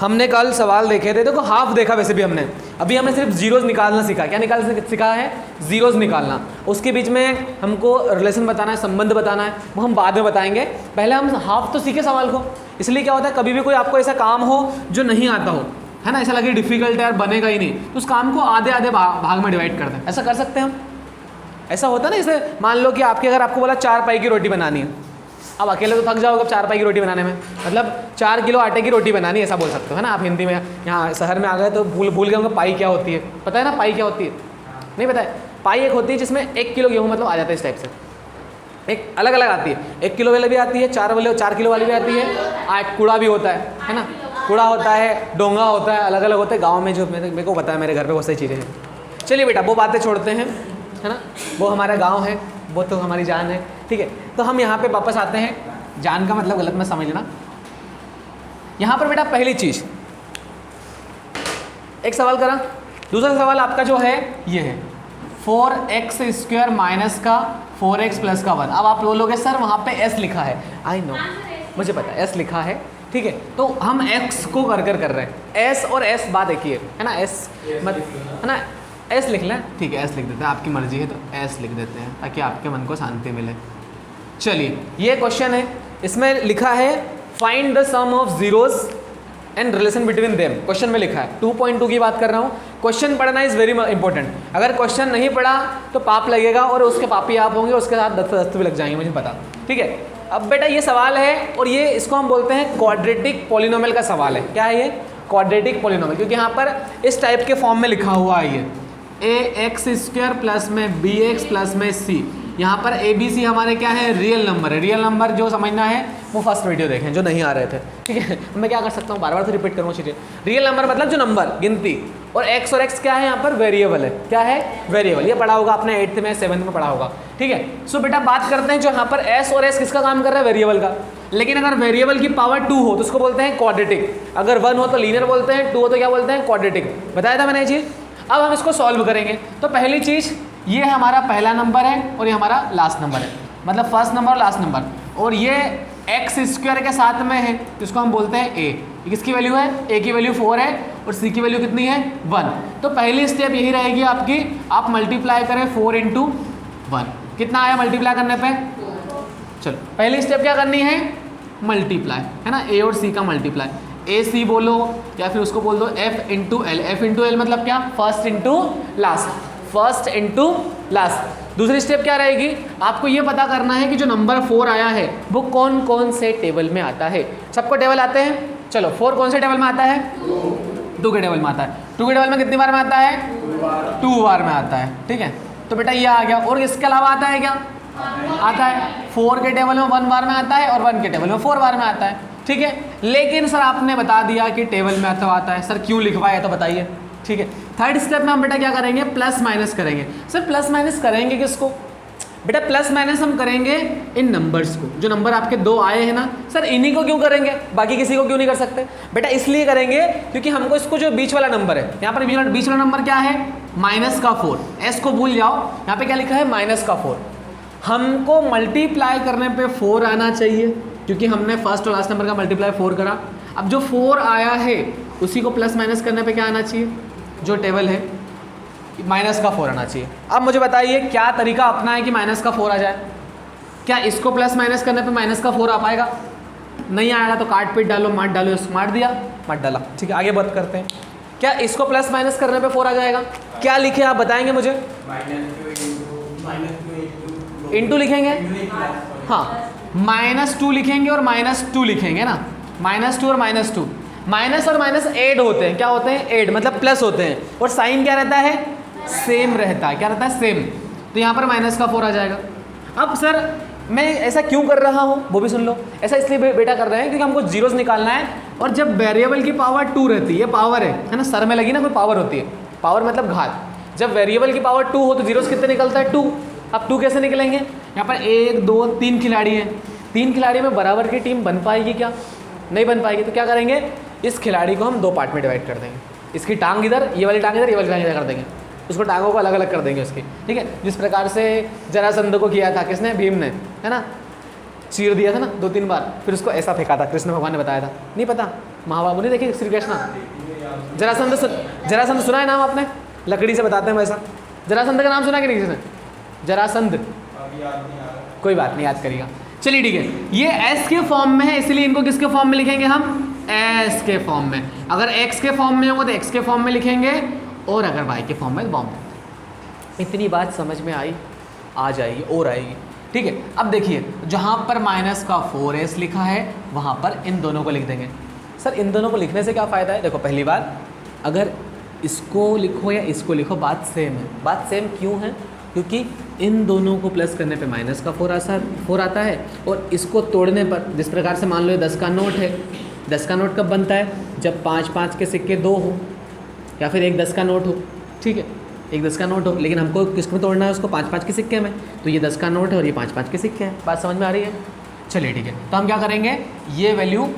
हमने कल सवाल देखे थे, देखो हाफ देखा वैसे भी हमने, अभी हमने सिर्फ जीरोज निकालना सीखा। क्या निकालना सीखा है? जीरोज निकालना। उसके बीच में हमको रिलेशन बताना है, संबंध बताना है, वो हम बाद में बताएंगे। पहले हम हाफ तो सीखे सवाल को। इसलिए क्या होता है, कभी भी कोई आपको ऐसा काम हो जो नहीं आता हो, है ना, ऐसा लगे डिफिकल्ट है यार बनेगा ही नहीं, तो उस काम को आधे आधे भाग में डिवाइड कर दें। ऐसा कर सकते हैं हम। ऐसा होता है ना, जैसे मान लो कि अगर आपको बोला 4 पाई की रोटी बनानी है, अब अकेले तो थक जाओगे 4 पाई की रोटी बनाने में, मतलब 4 किलो आटे की रोटी बनानी है, ऐसा बोल सकते हो, है ना। आप हिंदी में यहाँ शहर में आ गए तो भूल गए होंगे पाई क्या होती है। पता है ना पाई क्या होती है? नहीं पता है। पाई एक होती है जिसमें 1 किलो गेहूँ मतलब आ जाता है इस टाइप से। एक अलग अलग आती है, 1 किलो वाली भी आती है, 4 किलो वाली भी आती है, कूड़ा भी होता है ना, कूड़ा होता है, डोंगा होता है, अलग अलग होते हैं गाँव में। जो मेरे को पता है, मेरे घर पर बहुत सारी चीज़ें हैं। चलिए बेटा वो बातें छोड़ते हैं, है ना, वो हमारा गाँव है, वो तो हमारी जान है, ठीक है। तो हम यहाँ पे वापस आते हैं। जान का मतलब गलत मत समझ लेना। यहाँ पर बेटा पहली चीज़, एक सवाल करा, दूसरा सवाल आपका जो है ये है 4x² माइनस का 4x प्लस का 1। अब आप बोलोगे सर वहाँ पे s लिखा है। आई नो, मुझे पता है s लिखा है, ठीक है। तो हम x को कर रहे हैं, s और s बात एक ही है ना, s मत, है ना, s लिख लें, ठीक है, s लिख देते हैं, आपकी मर्जी है तो s लिख देते हैं ताकि आपके मन को शांति मिले। चलिए ये क्वेश्चन है, इसमें लिखा है find the sum of zeros and relation between them. Question में लिखा है 2.2 की बात कर रहा हूँ। क्वेश्चन पढ़ना इज़ वेरी इंपॉर्टेंट। अगर क्वेश्चन नहीं पढ़ा तो पाप लगेगा और उसके पापी आप होंगे, उसके साथ दस्त भी लग जाएंगे, मुझे पता, ठीक है। अब बेटा ये सवाल है और ये इसको हम बोलते हैं क्वाड्रेटिक पॉलिनोमियल का सवाल है। क्या है ये? क्वाड्रेटिक पॉलिनोमियल, क्योंकि यहाँ पर इस टाइप के फॉर्म में लिखा हुआ है ये ax² प्लस में bx प्लस में c। यहाँ पर a b c हमारे क्या है? रियल नंबर है। रियल नंबर जो समझना है वो फर्स्ट वीडियो देखें जो नहीं आ रहे थे, ठीक है। मैं क्या कर सकता हूँ, बार बार तो रिपीट करूँगा चीज़ें। रियल नंबर मतलब जो नंबर, गिनती, और x और x क्या है यहाँ पर? वेरिएबल है। क्या है? वेरिएबल। ये पढ़ा होगा आपने 8th में 7th में पढ़ा होगा, ठीक है। सो बेटा बात करते हैं जो यहाँ पर s और s किसका काम कर रहा है? वेरिएबल का। लेकिन अगर वेरिएबल की पावर 2 हो तो उसको बोलते हैं क्वाड्रेटिक। अगर 1 हो तो लीनियर बोलते हैं, 2 हो तो क्या बोलते हैं? क्वाड्रेटिक। बताया था मैंने ये चीज़। अब हम इसको सॉल्व करेंगे। तो पहली चीज़, ये हमारा पहला नंबर है और ये हमारा लास्ट नंबर है, मतलब फर्स्ट नंबर और लास्ट नंबर, और ये x² के साथ में है, जिसको हम बोलते हैं a। किसकी वैल्यू है? a की वैल्यू 4 है और c की वैल्यू कितनी है? 1। तो पहली स्टेप यही रहेगी आपकी, आप मल्टीप्लाई करें 4 × 1। कितना आया मल्टीप्लाई करने पे? चलो पहली स्टेप क्या करनी है? मल्टीप्लाई, है ना, a और c का मल्टीप्लाई। ए सी बोलो या फिर उसको बोल दो f × l। f × l मतलब क्या? First into last, first into last. दूसरी स्टेप क्या रहेगी? आपको ये पता करना है कि जो नंबर 4 आया है वो कौन कौन से टेबल में आता है। सबको टेबल आते हैं? चलो 4 कौन से टेबल में आता है? 2 के टेबल में आता है। 2 के टेबल में कितनी बार में आता है? 2 बार में आता है, ठीक है। तो बेटा ये आ गया। और इसके अलावा आता है क्या? आता है। 4 के टेबल में 1 बार में आता है और 1 के टेबल में 4 बार में आता है, ठीक है। लेकिन सर आपने बता दिया कि टेबल में तो आता है, सर क्यों लिखवाया तो बताइए, ठीक है। थर्ड स्टेप में हम बेटा क्या करेंगे? प्लस माइनस करेंगे। सर प्लस माइनस करेंगे किसको? बेटा प्लस माइनस हम करेंगे इन नंबर्स को। जो नंबर आपके 2 आए हैं ना, सर इन्हीं को क्यों करेंगे, बाकी किसी को क्यों नहीं कर सकते? बेटा इसलिए करेंगे क्योंकि हमको इसको जो बीच वाला नंबर है, यहाँ पर बीच वाला नंबर क्या है? -4। एस को भूल जाओ, यहाँ पे क्या लिखा है? -4। हमको मल्टीप्लाई करने पे 4 आना चाहिए क्योंकि हमने फर्स्ट और लास्ट नंबर का मल्टीप्लाई 4 करा। अब जो 4 आया है उसी को प्लस माइनस करने पे क्या आना चाहिए? जो टेबल है -4 आना चाहिए। अब मुझे बताइए क्या तरीका अपना है कि -4 आ जाए? क्या इसको प्लस माइनस करने पे -4 आ पाएगा? नहीं आएगा तो काट पीट डालो, मार डालो, मार दिया, मार डाला, ठीक है। आगे बात करते हैं। क्या इसको प्लस माइनस करने पे 4 आ जाएगा? क्या लिखे आप बताएंगे मुझे? इंटू लिखेंगे, हाँ, -2 लिखेंगे और -2 लिखेंगे ना, -2 और -2। माइनस और माइनस ऐड होते हैं, क्या होते हैं? ऐड मतलब प्लस होते हैं। और साइन क्या रहता है? सेम रहता है। क्या रहता है? सेम। तो यहाँ पर -4 आ जाएगा। अब सर मैं ऐसा क्यों कर रहा हूँ वो भी सुन लो। ऐसा इसलिए बेटा कर रहे हैं क्योंकि हमको जीरोस निकालना है, और जब वेरिएबल की पावर 2 रहती है, पावर है ना, सर में लगी ना कोई पावर होती है, पावर मतलब घात। जब वेरिएबल की पावर 2 हो तो जीरोस कितने निकलता है? 2। अब 2 कैसे निकलेंगे? यहाँ पर 1 2 3 खिलाड़ी हैं, 3 खिलाड़ी में बराबर की टीम बन पाएगी क्या? नहीं बन पाएगी। तो क्या करेंगे? इस खिलाड़ी को हम 2 पार्ट में डिवाइड कर देंगे। इसकी टांग इधर, ये वाली टांग इधर, ये वाली टांग इधर कर देंगे। उसको टांगों को अलग अलग कर देंगे उसकी, ठीक है। जिस प्रकार से जरासंध को किया था किसने? भीम ने, है ना, चीर दिया था ना 2-3 बार, फिर उसको ऐसा फेंका था, कृष्ण भगवान ने बताया था, नहीं पता? महाबाबू नहीं देखी श्री कृष्णा? जरासंध सुना है नाम आपने? लकड़ी से बताते हैं वैसा। जरासंध का नाम सुना कि नहीं किसी ने? जरासंध, कोई बात नहीं, याद करिएगा। चलिए ठीक है, ये एस के फॉर्म में है, इसलिए इनको किसके फॉर्म में लिखेंगे हम? एस के फॉर्म में। अगर एक्स के फॉर्म में होगा तो एक्स के फॉर्म में लिखेंगे, और अगर वाई के फॉर्म में तो बॉम्ब। इतनी बात समझ में आई? आ जाएगी और आएगी, ठीक है। अब देखिए, जहाँ पर माइनस का 4s लिखा है वहाँ पर इन दोनों को लिख देंगे। सर इन दोनों को लिखने से क्या फ़ायदा है? देखो, पहली बात, अगर इसको लिखो या इसको लिखो बात सेम है। बात सेम क्यों है? क्योंकि इन दोनों को प्लस करने पे माइनस का 4 आता है, और इसको तोड़ने पर, जिस प्रकार से मान लो ये 10 का नोट है, 10 का नोट कब बनता है? जब 5-5 के सिक्के 2 हो, या फिर एक 10 का नोट हो, ठीक है, एक 10 का नोट हो, लेकिन हमको किसमें तोड़ना है उसको? 5-5 के सिक्के में। तो ये 10 का नोट है और ये 5-5 के सिक्के हैं। बात समझ में आ रही है? चलिए ठीक है, तो हम क्या करेंगे, ये वैल्यू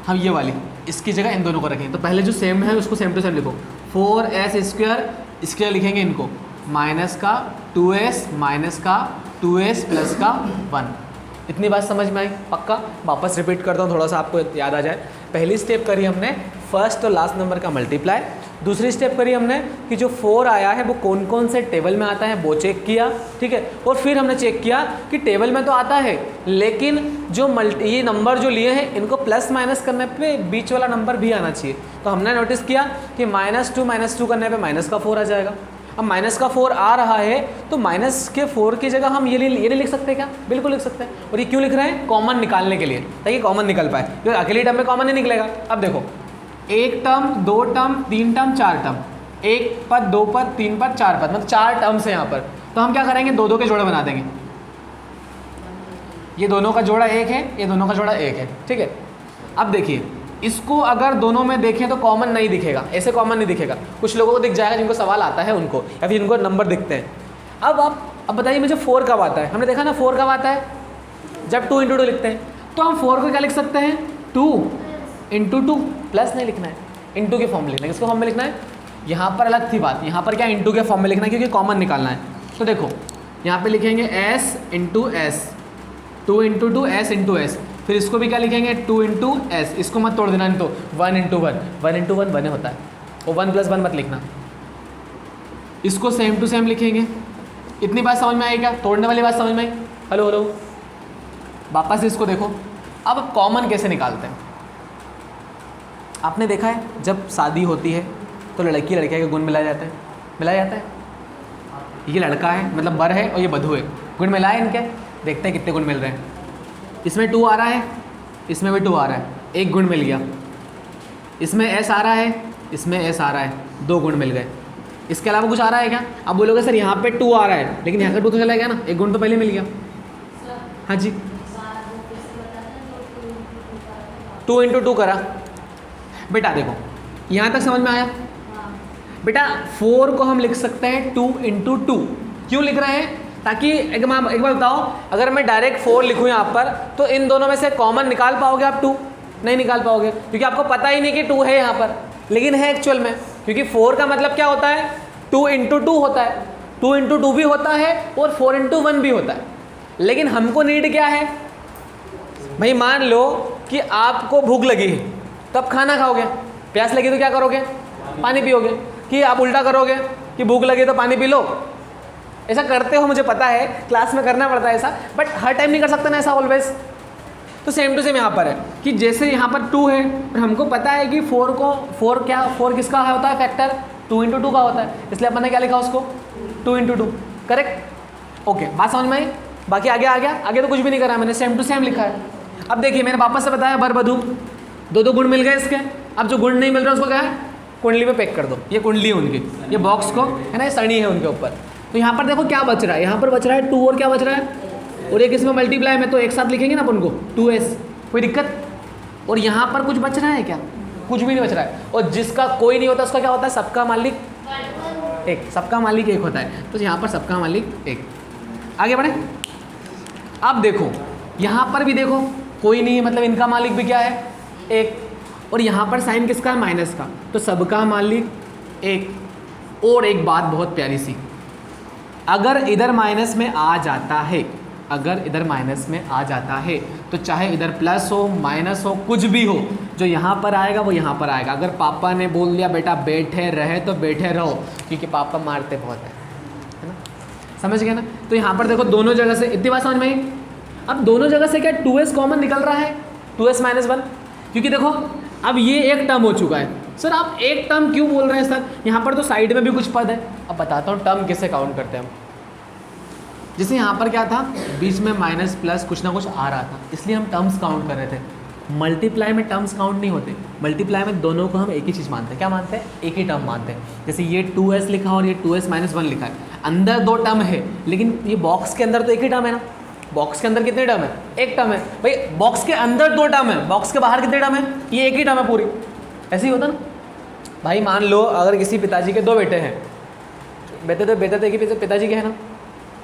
हम ये वाली इसकी जगह इन दोनों को रखेंगे। तो पहले जो सेम है उसको सेम टू सेम लिखो, 4s², इसके लिए लिखेंगे इनको माइनस का 2s माइनस का 2s प्लस का 1। इतनी बात समझ में आई? पक्का? वापस रिपीट करता हूँ, थोड़ा सा आपको याद आ जाए। पहली स्टेप करी हमने फर्स्ट और लास्ट नंबर का मल्टीप्लाई। दूसरी स्टेप करी हमने कि जो 4 आया है वो कौन कौन से टेबल में आता है वो चेक किया, ठीक है। और फिर हमने चेक किया कि टेबल में तो आता है, लेकिन जो ये नंबर जो लिए हैं इनको प्लस माइनस करने पे बीच वाला नंबर भी आना चाहिए। तो हमने नोटिस किया कि -2 करने पे माइनस का 4 आ जाएगा। अब माइनस का 4 आ रहा है तो माइनस के 4 की जगह हम ये नहीं लिख सकते क्या? बिल्कुल लिख सकते हैं। और ये क्यों लिख रहे हैं? कॉमन निकालने के लिए, ताकि कॉमन निकल पाए, क्योंकि अकेली टर्म में कॉमन नहीं निकलेगा। अब देखो, 1 टर्म 2 टर्म 3 टर्म 4 टर्म, 1 पद 2 पद 3 पद 4 पद, मतलब 4 टर्म्स है यहाँ पर। तो हम क्या करेंगे, 2-2 के जोड़े बना देंगे। ये दोनों का जोड़ा 1 है, ये दोनों का जोड़ा 1 है, ठीक है। अब देखिए, इसको अगर दोनों में देखें तो कॉमन नहीं दिखेगा, ऐसे कॉमन नहीं दिखेगा। कुछ लोगों को दिख जाएगा जिनको सवाल आता है उनको, या फिर जिनको नंबर दिखते हैं। अब बताइए मुझे 4 कब आता है? हमने देखा ना 4 कब आता है, जब 2 × 2 लिखते हैं। तो हम 4 को क्या लिख सकते हैं? 2 × 2, प्लस नहीं लिखना है, इंटू के फॉर्म में लिखना है। किसके फॉर्म में लिखना है? यहाँ पर अलग थी बात, यहाँ पर क्या इंटू के फॉर्म में लिखना है, क्योंकि कॉमन निकालना है। तो देखो, यहाँ पे लिखेंगे s × s, 2 × 2 s × s। फिर इसको भी क्या लिखेंगे? 2 × s। इसको मत तोड़ देना, नहीं तो 1 × 1, 1 × 1 1 होता है, और 1 + 1 मत लिखना। इसको सेम टू सेम लिखेंगे। इतनी बात समझ में आई क्या? तोड़ने वाली बात समझ में आई? हेलो, वापस इसको देखो। अब कॉमन कैसे निकालते हैं? आपने देखा है जब शादी होती है तो लड़की लड़के के गुण मिलाए जाते हैं, मिलाया जाता है। ये लड़का है, मतलब बर है, और ये बधू है, गुण मिलाए इनके, देखते हैं कितने गुण मिल रहे हैं। इसमें 2 आ रहा है, इसमें भी 2 आ रहा है, 1 गुण मिल गया। इसमें s आ रहा है, इसमें s आ रहा है, 2 गुण मिल गए। इसके अलावा कुछ आ रहा है क्या? अब बोलोगे सर यहाँ पे 2 आ रहा है, लेकिन यहाँ का 2 तो चला गया ना, 1 गुण तो पहले मिल गया। हाँ जी, 2 × 2 करा। बेटा देखो, यहाँ तक समझ में आया? बेटा 4 को हम लिख सकते हैं 2 × 2। क्यों लिख रहे हैं? ताकि एक बार बताओ, अगर मैं डायरेक्ट 4 लिखूँ यहाँ पर तो इन दोनों में से कॉमन निकाल पाओगे आप? 2 नहीं निकाल पाओगे, क्योंकि आपको पता ही नहीं कि 2 है यहाँ पर, लेकिन है एक्चुअल में। क्योंकि 4 का मतलब क्या होता है? 2 × 2 होता है, 2 × 2 भी होता है और 4 × 1 भी होता है। लेकिन हमको नीड क्या है भाई? मान लो कि आपको भूख लगी है, तब खाना खाओगे, प्यास लगी तो क्या करोगे? पानी पियोगे। कि आप उल्टा करोगे कि भूख लगी तो पानी पी लो? ऐसा करते हो, मुझे पता है, क्लास में करना पड़ता है ऐसा, बट हर टाइम नहीं कर सकते ना ऐसा ऑलवेज। तो सेम टू सेम यहाँ पर है कि जैसे यहाँ पर 2 है, और हमको पता है कि 4 किसका होता है? फैक्टर 2 × 2 का होता है, इसलिए अपन ने क्या लिखा उसको? 2 × 2। करेक्ट? ओके, बात समझ में आई? बाकी आगे आ गया? आगे तो कुछ भी नहीं करा मैंने, सेम टू सेम लिखा है। अब देखिए, मैंने वापस से बताया, बर बधू 2-2 गुण मिल गए इसके। अब जो गुण नहीं मिल रहा उसको क्या है? कुंडली में पैक कर दो। ये कुंडली है उनकी, ये बॉक्स को है ना, ये सड़ी है उनके ऊपर। तो यहाँ पर देखो क्या बच रहा है, यहाँ पर बच रहा है 2 और क्या बच रहा है, और एक इसमें मल्टीप्लाई में, तो एक साथ लिखेंगे ना अपन को 2s, कोई दिक्कत? और यहाँ पर कुछ बच रहा है क्या? कुछ भी नहीं बच रहा है। और जिसका कोई नहीं होता उसका क्या होता है? सबका मालिक एक, सबका मालिक एक होता है। तो यहाँ पर सबका मालिक एक। आगे बढ़े। अब देखो यहाँ पर भी देखो कोई नहीं है, मतलब इनका मालिक भी क्या है? एक। और यहाँ पर साइन किसका है? माइनस का, तो सबका मालिक एक। और एक बात बहुत प्यारी सी, अगर इधर माइनस में आ जाता है अगर इधर माइनस में आ जाता है तो चाहे इधर प्लस हो माइनस हो कुछ भी हो, जो यहाँ पर आएगा वो यहाँ पर आएगा। अगर पापा ने बोल दिया बेटा बैठे रहे तो बैठे रहो, क्योंकि पापा मारते बहुत है ना, समझ गए ना। तो यहाँ पर देखो दोनों जगह से, इतनी बात समझ में आई। अब दोनों जगह से क्या 2s कॉमन निकल रहा है, 2s माइनस 1, क्योंकि देखो अब ये एक टर्म हो चुका है। सर आप एक टर्म क्यों बोल रहे हैं सर, यहाँ पर तो साइड में भी कुछ पद है। अब बताता हूँ टर्म किसे काउंट करते हैं हम। जैसे यहाँ पर क्या था, बीच में माइनस प्लस कुछ ना कुछ आ रहा था, इसलिए हम टर्म्स काउंट कर रहे थे। मल्टीप्लाई में टर्म्स काउंट नहीं होते, मल्टीप्लाई में दोनों को हम एक ही चीज़ मानते हैं। क्या मानते हैं? एक ही टर्म मानते हैं। जैसे ये 2s लिखा और ये 2s माइनस 1 लिखा है, अंदर दो टर्म है, लेकिन ये बॉक्स के अंदर तो एक ही टर्म है ना। बॉक्स के अंदर कितने टर्म है? एक टर्म है भाई। बॉक्स के अंदर दो टर्म है, बॉक्स के बाहर कितने टर्म है? ये एक ही टर्म है पूरी। ऐसे ही होता ना भाई। मान लो अगर किसी पिताजी के 2 बेटे हैं, बेटे तो एक ही पिताजी के है ना,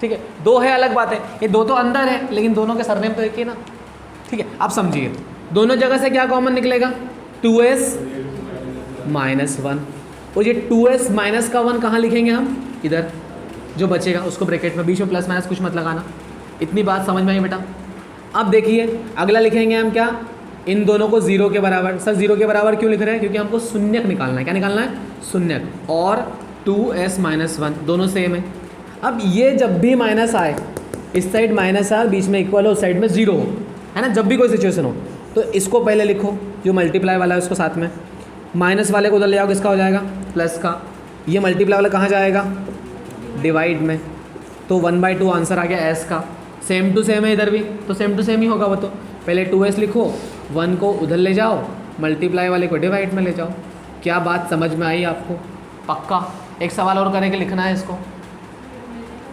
ठीक है। 2 है अलग बात है, ये 2 तो अंदर है लेकिन दोनों के सरनेम तो एक ही ना, ठीक है। आप समझिए दोनों जगह से क्या कॉमन निकलेगा, 2s माइनस 1, और ये 2s माइनस का 1 कहाँ लिखेंगे हम? इधर जो बचेगा उसको ब्रैकेट में, बीच में प्लस माइनस कुछ मत लगाना। इतनी बात समझ में आई बेटा। अब देखिए अगला लिखेंगे हम क्या, इन दोनों को 0 के बराबर। सर 0 के बराबर क्यों लिख रहे हैं? क्योंकि हमको शून्यक निकालना है। क्या निकालना है? शून्यक। और 2s माइनस 1 दोनों सेम है। अब ये जब भी माइनस आए, इस साइड माइनस आए बीच में इक्वल हो, उस साइड में 0 हो, है ना। जब भी कोई सिचुएशन हो तो इसको पहले लिखो, जो मल्टीप्लाई वाला है उसको साथ में, माइनस वाले को उधर ले आओ, किसका हो जाएगा? प्लस का। ये मल्टीप्लाई वाला कहाँ जाएगा? डिवाइड में। तो 1/2 आंसर आ गया s का। सेम टू सेम है इधर भी, तो सेम टू सेम ही होगा वो। तो पहले 2s लिखो, 1 को उधर ले जाओ, मल्टीप्लाई वाले को डिवाइड में ले जाओ। क्या बात समझ में आई आपको? पक्का। एक सवाल और करेंगे, लिखना है इसको,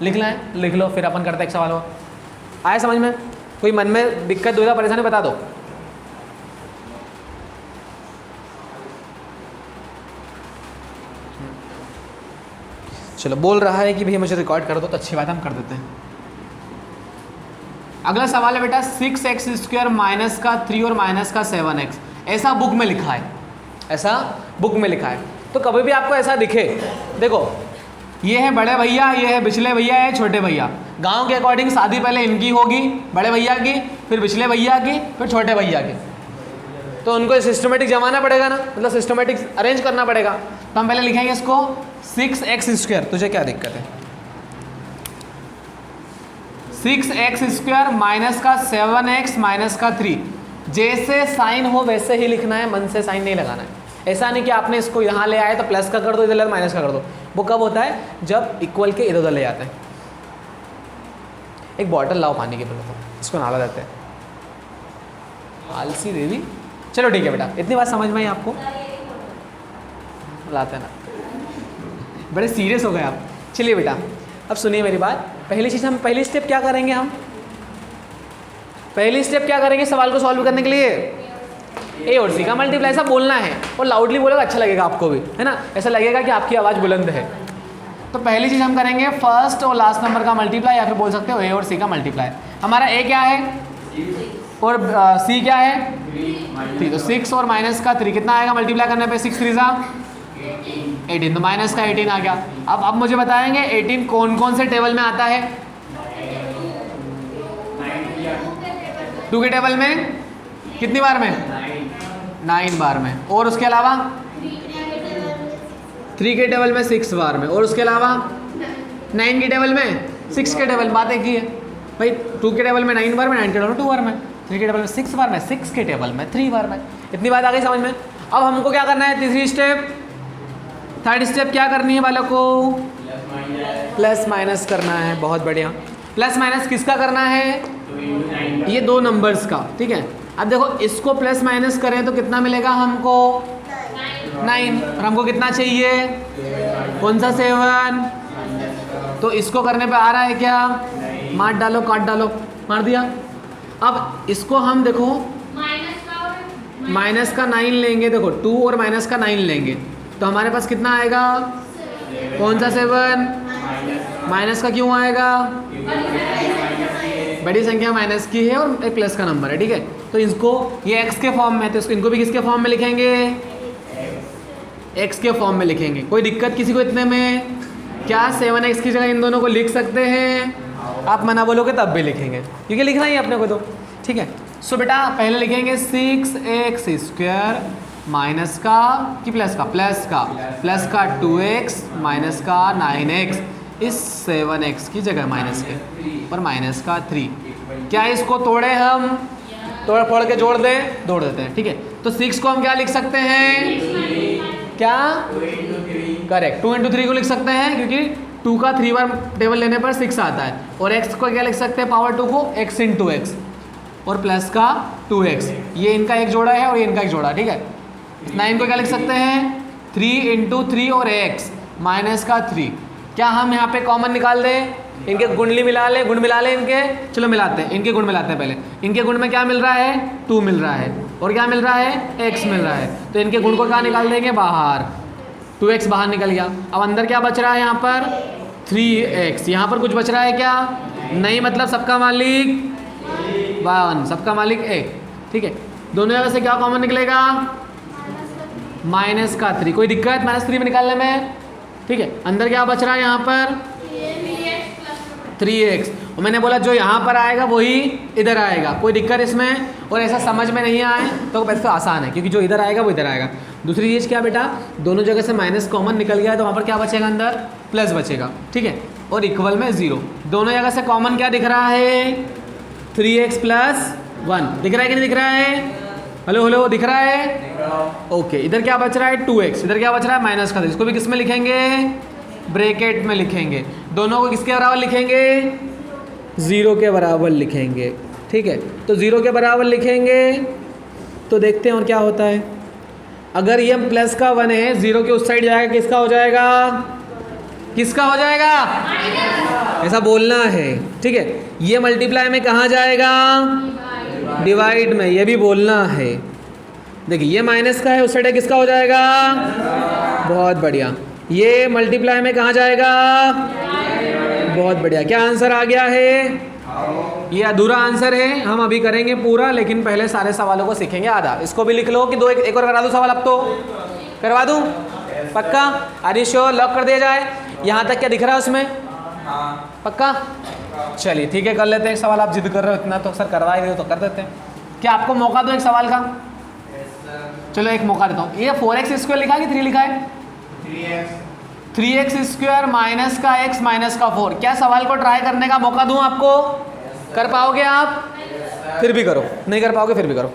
लिखना है, लिख लो, फिर अपन करते हैं एक सवाल और। आया समझ में? कोई मन में दिक्कत दुविधा परेशानी बता दो। चलो बोल रहा है कि भैया मुझे रिकॉर्ड कर दो, तो अच्छी बात है, हम कर देते हैं। अगला सवाल है बेटा 6x² माइनस का 3 और माइनस का 7x, ऐसा बुक में लिखा है, ऐसा बुक में लिखा है। तो कभी भी आपको ऐसा दिखे, देखो ये है बड़े भैया, ये है बिचले भैया, ये छोटे भैया। गांव के अकॉर्डिंग शादी पहले इनकी होगी, बड़े भैया की, फिर बिचले भैया की, फिर छोटे भैया की। तो उनको सिस्टमेटिक जमाना पड़ेगा ना, मतलब सिस्टमेटिक अरेंज करना पड़ेगा। तो हम पहले लिखेंगे इसको 6x²। तुझे क्या दिक्कत है? 6x² माइनस का 7x माइनस का 3, जैसे साइन हो वैसे ही लिखना है, मन से साइन नहीं लगाना है। ऐसा नहीं कि आपने इसको यहाँ ले आए तो प्लस का कर दो, इधर माइनस का कर दो। वो कब होता है? जब इक्वल के इधर उधर ले जाते हैं। एक बॉटल लाओ पानी की, बोलो तो इसको नाला देते हैं। आलसी देवी। चलो ठीक है बेटा, इतनी बात समझ में आई आपको? लाते हैं ना, बड़े सीरियस हो गए आप। चलिए बेटा अब सुनिए मेरी बात। पहली चीज़ हम, पहली स्टेप क्या करेंगे हम? पहली स्टेप क्या करेंगे सवाल को सॉल्व करने के लिए? ए और सी का मल्टीप्लाई, ऐसा बोलना है, और लाउडली बोलेगा, अच्छा लगेगा आपको भी, है ना। ऐसा लगेगा कि आपकी आवाज़ बुलंद है। तो पहली चीज़ हम करेंगे फर्स्ट और लास्ट नंबर का मल्टीप्लाई, या फिर बोल सकते हो ए और सी का मल्टीप्लाई। हमारा ए क्या है और सी क्या है? 3। तो 6 और माइनस का 3 कितना आएगा मल्टीप्लाई करने पे? 6 3 18, तो माइनस का 18 आ गया। अब मुझे बताएंगे 18 कौन कौन से टेबल में आता है? 2 के टेबल में कितनी बार में? 9 बार में। और उसके अलावा 3 के टेबल में 6 बार में। और उसके अलावा 9 के टेबल में 6 के टेबल, बात एक ही है भाई। 2 के टेबल में 9 बार में, 9 के टेबल में 2 बार में, 3 के टेबल में 6 बार में, 6 के टेबल में 3 बार में। इतनी बात आ गई समझ में? अब हमको क्या करना है? तीसरी स्टेप, थर्ड स्टेप क्या करनी है वालों को? प्लस माइनस करना है। बहुत बढ़िया। प्लस माइनस किसका करना है? ये 2 नंबर्स का, ठीक है। अब देखो इसको प्लस माइनस करें तो कितना मिलेगा हमको? 9। और हमको कितना चाहिए? कौन सा 7? तो इसको करने पे आ रहा है क्या? मार डालो, काट डालो, मार दिया। अब इसको हम देखो माइनस का 9 लेंगे, देखो 2 और माइनस का 9 लेंगे तो हमारे पास कितना आएगा? कौन सा 7? माइनस का क्यों आएगा? बड़ी संख्या माइनस की है और एक प्लस का नंबर है, ठीक है। तो इसको ये x के फॉर्म में है, तो इसको इनको भी किसके फॉर्म में लिखेंगे? x के फॉर्म में लिखेंगे। कोई दिक्कत किसी को इतने में? क्या 7x की जगह इन दोनों को लिख सकते हैं? आप मना बोलोगे तब भी लिखेंगे, क्योंकि लिखना ही है अपने को तो, ठीक है। सो बेटा पहले लिखेंगे 6x² माइनस का कि प्लस का 2x माइनस का 9x इस 7x की जगह माइनस के और माइनस का 3। क्या इसको तोड़े हम, फोड़ के जोड़ देते हैं, ठीक है। तो 6 को हम क्या लिख सकते हैं, क्या करेक्ट 2 × 3 को लिख सकते हैं, क्योंकि 2 का 3 बार टेबल लेने पर 6 आता है। और x को क्या लिख सकते हैं, पावर 2 को x × x और प्लस का 2x, ये इनका एक जोड़ा है और ये इनका एक जोड़ा, ठीक है। 9 को क्या लिख सकते हैं, 3 × 3 और x माइनस का 3। क्या हम यहाँ पे कॉमन निकाल दें, इनके गुण मिला ले इनके, चलो मिलाते हैं, इनके गुण मिलाते हैं पहले। इनके गुण में क्या मिल रहा है, 2 मिल रहा है और क्या मिल रहा है, x मिल रहा है। तो इनके गुण को क्या निकाल देंगे, बाहर 2x बाहर निकल गया। अब अंदर क्या बच रहा है, यहाँ पर 3x, यहाँ पर कुछ बच रहा है क्या, नहीं, मतलब सबका मालिक 1, सबका मालिक 1, ठीक है। दोनों जगह से क्या कॉमन निकलेगा, माइनस का 3। कोई दिक्कत -3 में निकालने में, ठीक है। अंदर क्या बच रहा है, यहाँ पर 3x, और मैंने बोला जो यहाँ पर आएगा वही इधर आएगा, कोई दिक्कत इसमें। और ऐसा समझ में नहीं आए तो वैसे तो आसान है, क्योंकि जो इधर आएगा वो इधर आएगा। दूसरी चीज़ क्या बेटा, दोनों जगह से माइनस कॉमन निकल गया है तो वहाँ पर क्या बचेगा, अंदर प्लस बचेगा, ठीक है। और इक्वल में 0, दोनों जगह से कॉमन क्या दिख रहा है, 3x + 1 दिख रहा है कि नहीं दिख रहा है, हेलो दिख रहा है, ओके। इधर क्या बच रहा है, 2x, इधर क्या बच रहा है, माइनस का 3। इसको भी किस में लिखेंगे, ब्रैकेट में लिखेंगे। दोनों को किसके बराबर लिखेंगे, 0 के बराबर लिखेंगे, ठीक है। तो 0 के बराबर लिखेंगे तो देखते हैं और क्या होता है। अगर ये प्लस का 1 है, 0 के उस साइड जाएगा, किसका हो जाएगा, किसका हो जाएगा, ऐसा बोलना है, ठीक है। ये मल्टीप्लाई में कहाँ जाएगा, डिवाइड में, ये भी बोलना है। देखिए ये माइनस का है, उस साइड किसका हो जाएगा, बहुत बढ़िया। ये मल्टीप्लाई में कहाँ जाएगा, बहुत बढ़िया। क्या आंसर आ गया है, ये अधूरा आंसर है, हम अभी करेंगे पूरा, लेकिन पहले सारे सवालों को सीखेंगे आधा। इसको भी लिख लो कि एक और करा दूँ सवाल, अब तो करवा दूँ, पक्का, आर श्योर, लॉक कर दिया जाए। यहाँ तक क्या दिख रहा है उसमें, पक्का, चलिए ठीक है, कर लेते हैं एक सवाल। आप जिद कर रहे हो इतना तो सर करवा ही रहे हो तो कर देते हैं। क्या आपको मौका दो एक सवाल का, चलो एक मौका देता हूँ। ये 4x² लिखा है कि 3 लिखा है, 3x² माइनस का x माइनस का 4। क्या सवाल को ट्राई करने का मौका दूं आपको, कर पाओगे आप, फिर भी करो, नहीं कर पाओगे फिर भी करो।